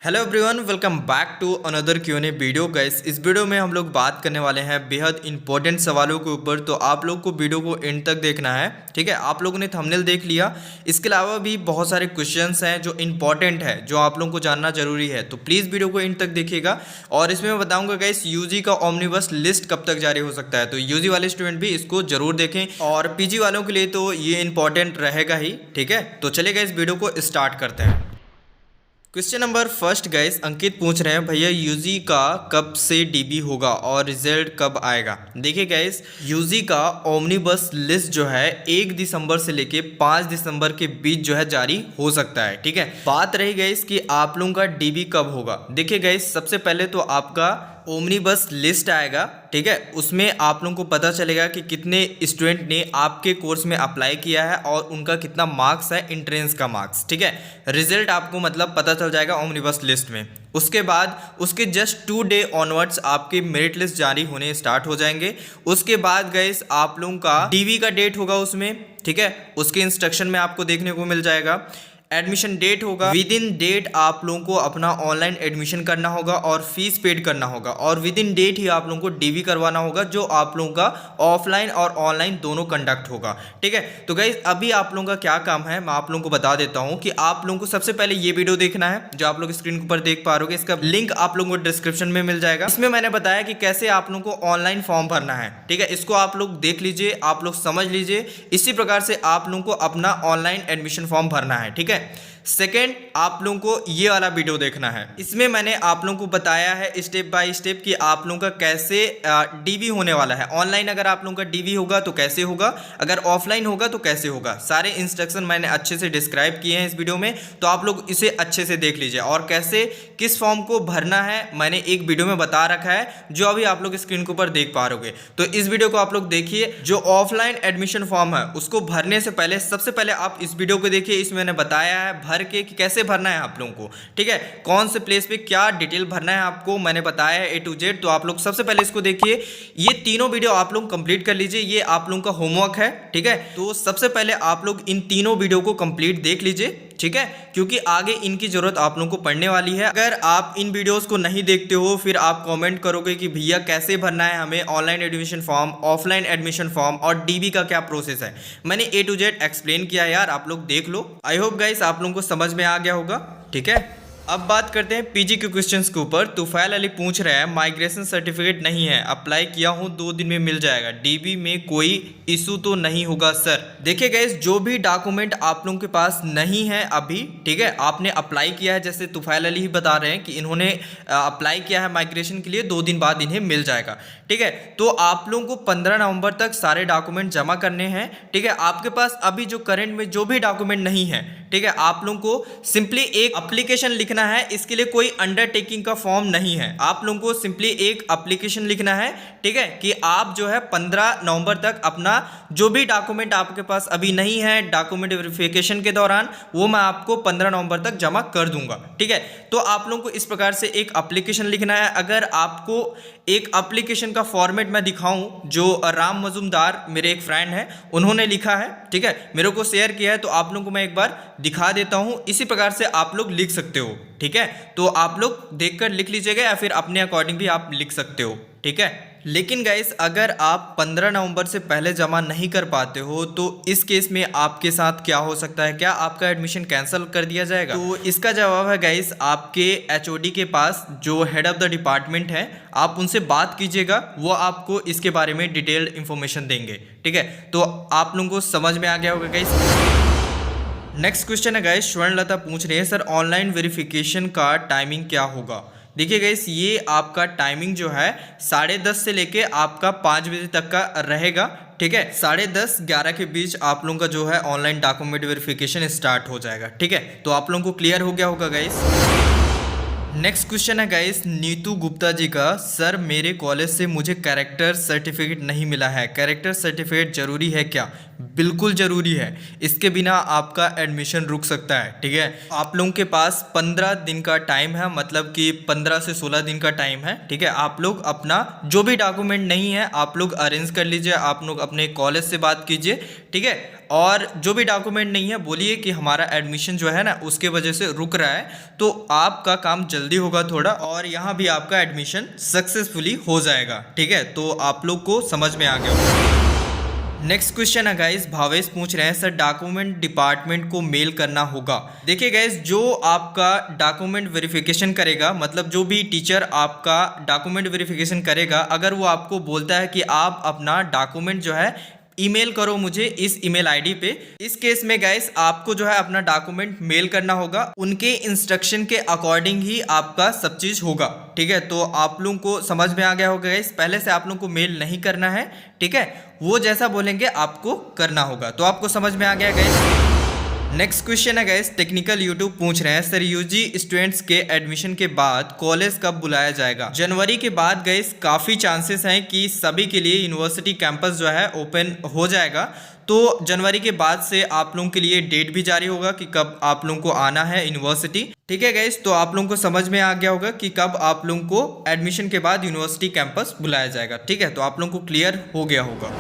Hello everyone, welcome back to another QnA video guys. इस video में हम लोग बात करने वाले हैं बेहद इंपॉर्टेंट सवालों के ऊपर। तो आप लोग को वीडियो को एंड तक देखना है, ठीक है। आप लोगों ने थंबनेल देख लिया, इसके अलावा भी बहुत सारे क्वेश्चंस हैं जो इंपॉर्टेंट है, जो आप लोगों को जानना जरूरी है। तो प्लीज़ वीडियो को एंड तक देखिएगा। और इसमें मैं बताऊंगा गाइस यूजी का ऑमनिबस लिस्ट कब तक जारी हो सकता है। तो यूजी वाले स्टूडेंट भी इसको जरूर देखें, और पीजी वालों के लिए तो ये इंपॉर्टेंट रहेगा ही, ठीक है। तो चलिए गाइस वीडियो को स्टार्ट करते हैं। क्वेश्चन नंबर फर्स्ट गाइस, अंकित पूछ रहे हैं भैया यूजी का कब से डीबी होगा और रिजल्ट कब आएगा। देखिए गाइस, यूजी का ओमनीबस लिस्ट जो है 1 दिसंबर से लेके 5 दिसंबर के बीच जो है जारी हो सकता है, ठीक है। बात रही गाइस कि आप लोगों का डीबी कब होगा। देखिए गाइस, सबसे पहले तो आपका ओमनीबस लिस्ट आएगा, ठीक है। उसमें आप लोगों को पता चलेगा कि कितने स्टूडेंट ने आपके कोर्स में अप्लाई किया है और उनका कितना मार्क्स है, एंट्रेंस का मार्क्स, ठीक है। रिजल्ट आपको मतलब पता चल जाएगा ओमनीबस लिस्ट में। उसके बाद उसके जस्ट 2 डे ऑनवर्ड्स आपके मेरिट लिस्ट जारी होने स्टार्ट हो जाएंगे। उसके बाद गाइस आप लोगों का डीवी का डेट होगा उसमें, ठीक है। उसके इंस्ट्रक्शन में आपको देखने को मिल जाएगा। एडमिशन डेट होगा, विद इन डेट आप लोगों को अपना ऑनलाइन एडमिशन करना होगा और फीस पेड करना होगा, और विद इन डेट ही आप लोगों को डीवी करवाना होगा, जो आप लोगों का ऑफलाइन और ऑनलाइन दोनों कंडक्ट होगा, ठीक है। तो गाइस अभी आप लोगों का क्या काम है, मैं आप लोगों को बता देता हूं कि आप लोगों को सबसे पहले ये वीडियो देखना है जो आप लोग स्क्रीन के ऊपर देख पा रहे हो। इसका लिंक आप लोगों को डिस्क्रिप्शन में मिल जाएगा। इसमें मैंने बताया कि कैसे आप लोगों को ऑनलाइन फॉर्म भरना है, ठीक है। इसको आप लोग देख लीजिए, आप लोग समझ लीजिए। इसी प्रकार से आप लोगों को अपना ऑनलाइन एडमिशन फॉर्म भरना है, ठीक है। सेकेंड, आप लोगों को ये वाला वीडियो देखना है। इसमें मैंने आप लोगों को बताया है स्टेप बाय स्टेप कि आप लोगों का कैसे डीवी होने वाला है। ऑनलाइन अगर आप लोगों का डीवी होगा तो कैसे होगा, अगर ऑफलाइन होगा तो कैसे होगा। सारे इंस्ट्रक्शन मैंने अच्छे से डिस्क्राइब किए हैं इस वीडियो में, तो आप लोग इसे अच्छे से देख लीजिए। और कैसे किस फॉर्म को भरना है मैंने एक वीडियो में बता रखा है, जो अभी आप लोग स्क्रीन के ऊपर देख पा रहे होगे। तो इस वीडियो को आप लोग देखिए। जो ऑफलाइन एडमिशन फॉर्म है उसको भरने से पहले सबसे पहले आप इस वीडियो को देखिए। इसमें मैंने बताया है भर के कि कैसे भरना है आप लोगों को, ठीक है। कौन से प्लेस पे क्या डिटेल भरना है आपको मैंने बताया है A to Z। तो आप लोग सबसे पहले इसको देखिए। ये तीनों वीडियो आप लोग कंप्लीट कर लीजिए, ये आप लोगों का होमवर्क है, ठीक है। तो सबसे पहले आप लोग इन तीनों वीडियो को कंप्लीट देख लीजिए, ठीक है, क्योंकि आगे इनकी जरूरत आप लोगों को पड़ने वाली है। अगर आप इन वीडियोस को नहीं देखते हो फिर आप कमेंट करोगे कि भैया कैसे भरना है हमें online admission form, offline admission form और डीबी का क्या प्रोसेस है। मैंने A to Z एक्सप्लेन किया यार, आप लोग देख लो। आई होप गाइस आप लोगों को समझ में आ गया होगा, ठीक है। अब बात करते हैं पीजी के क्वेश्चंस के ऊपर। तुफैल अली पूछ रहे हैं माइग्रेशन सर्टिफिकेट नहीं है, अप्लाई किया हूं 2 दिन में मिल जाएगा, डीबी में कोई इशू तो नहीं होगा सर। देखिए गाइस, जो भी डॉक्यूमेंट आप लोगों के पास नहीं है अभी, ठीक है, आपने अप्लाई किया है, जैसे तुफैल अली ही बता रहे हैं कि इन्होंने अप्लाई किया है माइग्रेशन के लिए, 2 दिन बाद इन्हें मिल जाएगा, ठीक है। तो आप लोगों को 15 नवंबर तक सारे डॉक्यूमेंट जमा करने हैं, ठीक है। आपके पास अभी जो करंट में जो भी डॉक्यूमेंट नहीं है, ठीक है, आप लोगों को सिंपली एक एप्लीकेशन लिखना है। इसके लिए कोई अंडरटेकिंग का फॉर्म नहीं है, आप लोगों को सिंपली एक एप्लीकेशन लिखना है, ठीक है, कि आप जो है 15 नवंबर तक अपना जो भी डॉक्यूमेंट आपके पास अभी नहीं है डॉक्यूमेंट वेरिफिकेशन के दौरान, वो मैं आपको 15 नवंबर तक जमा कर दूंगा, ठीक है। तो आप लोगों को इस प्रकार से एक एप्लीकेशन लिखना है। अगर आपको एक एप्लीकेशन का फॉर्मेट मैं दिखाऊं, जो राम मजुमदार मेरे एक फ्रेंड है उन्होंने लिखा है, ठीक है, मेरे को शेयर किया है, तो आप लोगों को मैं एक बार दिखा देता हूं। इसी प्रकार से आप लोग लिख सकते हो, ठीक है। तो आप लोग देखकर लिख लीजिएगा या फिर अपने अकॉर्डिंग भी आप लिख सकते हो, ठीक है। लेकिन गाइस अगर आप 15 नवंबर से पहले जमा नहीं कर पाते हो तो इस केस में आपके साथ क्या हो सकता है, क्या आपका एडमिशन कैंसिल कर दिया जाएगा? तो इसका जवाब है गाइस, आपके एचओडी के पास जो हेड ऑफ द डिपार्टमेंट है, आप उनसे बात कीजिएगा, वो आपको इसके बारे में डिटेल्ड इंफॉर्मेशन देंगे, ठीक है। तो आप लोगों को समझ में आ गया होगा गाइस। नेक्स्ट क्वेश्चन है गाइस, स्वर्णलता पूछ रही है सर ऑनलाइन वेरिफिकेशन का टाइमिंग क्या होगा। देखिए गाइस, ये आपका टाइमिंग जो है 10:30 से लेके आपका 5 बजे तक का रहेगा, ठीक है। 10:30 11 के बीच आप लोगों का जो है ऑनलाइन डॉक्यूमेंट वेरिफिकेशन स्टार्ट हो जाएगा, ठीक है। तो आप लोगों को क्लियर हो गया होगा गाइस। नेक्स्ट क्वेश्चन है गाइस नीतू गुप्ता जी का, सर मेरे कॉलेज से मुझे कैरेक्टर सर्टिफिकेट नहीं मिला है, कैरेक्टर सर्टिफिकेट जरूरी है क्या? बिल्कुल ज़रूरी है। इसके बिना आपका एडमिशन रुक सकता है, ठीक है। आप लोगों के पास 15 दिन का टाइम है, मतलब कि 15 से 16 दिन का टाइम है, ठीक है। आप लोग अपना जो भी डॉक्यूमेंट नहीं है आप लोग अरेंज कर लीजिए, आप लोग अपने कॉलेज से बात कीजिए, ठीक है। और जो भी डॉक्यूमेंट नहीं है बोलिए कि हमारा एडमिशन जो है ना उसके वजह से रुक रहा है, तो आपका काम जल्दी होगा थोड़ा, और यहाँ भी आपका एडमिशन सक्सेसफुली हो जाएगा, ठीक है। तो आप लोग को समझ में आ गया होगा। नेक्स्ट क्वेश्चन है गाइस, भावेश पूछ रहे हैं सर डॉक्यूमेंट डिपार्टमेंट को मेल करना होगा। देखिए गाइस, जो आपका डॉक्यूमेंट वेरिफिकेशन करेगा, मतलब जो भी टीचर आपका डॉक्यूमेंट वेरिफिकेशन करेगा, अगर वो आपको बोलता है कि आप अपना डॉक्यूमेंट जो है ईमेल करो मुझे इस ईमेल आईडी पे, इस केस में गाइस आपको जो है अपना डॉक्यूमेंट मेल करना होगा। उनके इंस्ट्रक्शन के अकॉर्डिंग ही आपका सब चीज होगा, ठीक है। तो आप लोगों को समझ में आ गया होगा गाइस, पहले से आप लोगों को मेल नहीं करना है, ठीक है। वो जैसा बोलेंगे आपको करना होगा। तो आपको समझ में आ गया गाइस। नेक्स्ट क्वेश्चन है गाइस, टेक्निकल यूट्यूब पूछ रहे हैं सर यूजी स्टूडेंट्स के एडमिशन के बाद कॉलेज कब बुलाया जाएगा। जनवरी के बाद गाइस काफ़ी चांसेस हैं कि सभी के लिए यूनिवर्सिटी कैंपस जो है ओपन हो जाएगा। तो जनवरी के बाद से आप लोगों के लिए डेट भी जारी होगा कि कब आप लोगों को आना है यूनिवर्सिटी, ठीक है गाइस। तो आप लोगों को समझ में आ गया होगा कि कब आप लोगों को एडमिशन के बाद यूनिवर्सिटी कैंपस बुलाया जाएगा, ठीक है। तो आप लोगों को क्लियर हो गया होगा।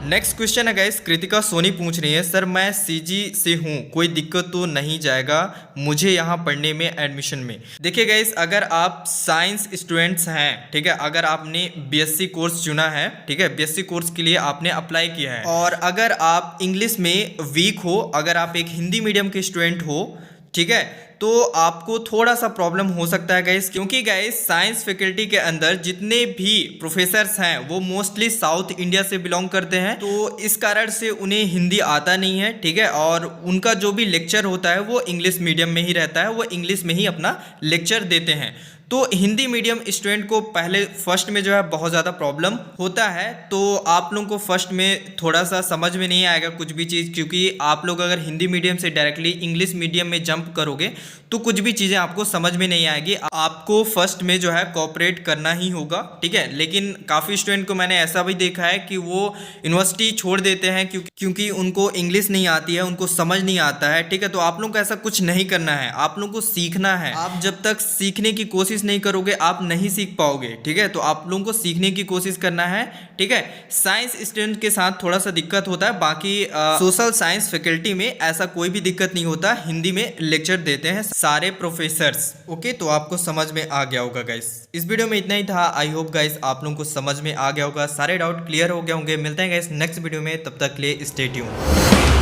नेक्स्ट क्वेश्चन है गाइस, कृतिका सोनी पूछ रही है सर मैं सीजी से हूँ, कोई दिक्कत तो नहीं जाएगा मुझे यहाँ पढ़ने में एडमिशन में। देखिए गाइस, अगर आप साइंस स्टूडेंट्स हैं, ठीक है, अगर आपने बीएससी कोर्स चुना है, ठीक है, बीएससी कोर्स के लिए आपने अप्लाई किया है, और अगर आप इंग्लिश में वीक हो, अगर आप एक हिंदी मीडियम के स्टूडेंट हो, ठीक है, तो आपको थोड़ा सा प्रॉब्लम हो सकता है गाइस, क्योंकि गाइस साइंस फैकल्टी के अंदर जितने भी प्रोफेसर्स हैं वो मोस्टली साउथ इंडिया से बिलोंग करते हैं। तो इस कारण से उन्हें हिंदी आता नहीं है, ठीक है, और उनका जो भी लेक्चर होता है वो इंग्लिश मीडियम में ही रहता है, वो इंग्लिश में ही अपना लेक्चर देते हैं। तो हिंदी मीडियम स्टूडेंट को पहले फर्स्ट में जो है बहुत ज़्यादा प्रॉब्लम होता है। तो आप लोगों को फर्स्ट में थोड़ा सा समझ में नहीं आएगा कुछ भी चीज़, क्योंकि आप लोग अगर हिंदी मीडियम से डायरेक्टली इंग्लिश मीडियम में जंप करोगे तो कुछ भी चीज़ें आपको समझ में नहीं आएगी। आपको फर्स्ट में जो है कोऑपरेट करना ही होगा, ठीक है। लेकिन काफ़ी स्टूडेंट को मैंने ऐसा भी देखा है कि वो यूनिवर्सिटी छोड़ देते हैं क्योंकि उनको इंग्लिश नहीं आती है, उनको समझ नहीं आता है, ठीक है। तो आप लोगों को ऐसा कुछ नहीं करना है, आप लोगों को सीखना है। आप जब तक सीखने की कोशिश नहीं करोगे आप नहीं सीख पाओगे, ठीक है। तो आप लोगों को सीखने की कोशिश करना है, ठीक है। साइंस स्टूडेंट के साथ थोड़ा सा दिक्कत होता है, बाकी सोशल साइंस फैकल्टी में ऐसा कोई भी दिक्कत नहीं होता, हिंदी में लेक्चर देते हैं सारे प्रोफेसर्स, ओके। तो आपको समझ में आ गया होगा गाइस। इस वीडियो में इतना ही था। आई होप गाइस आप लोगों को समझ में आ गया होगा, सारे डाउट क्लियर हो गए होंगे। मिलते हैं गाइस नेक्स्ट वीडियो में, तब तक के लिए स्टे ट्यून्ड।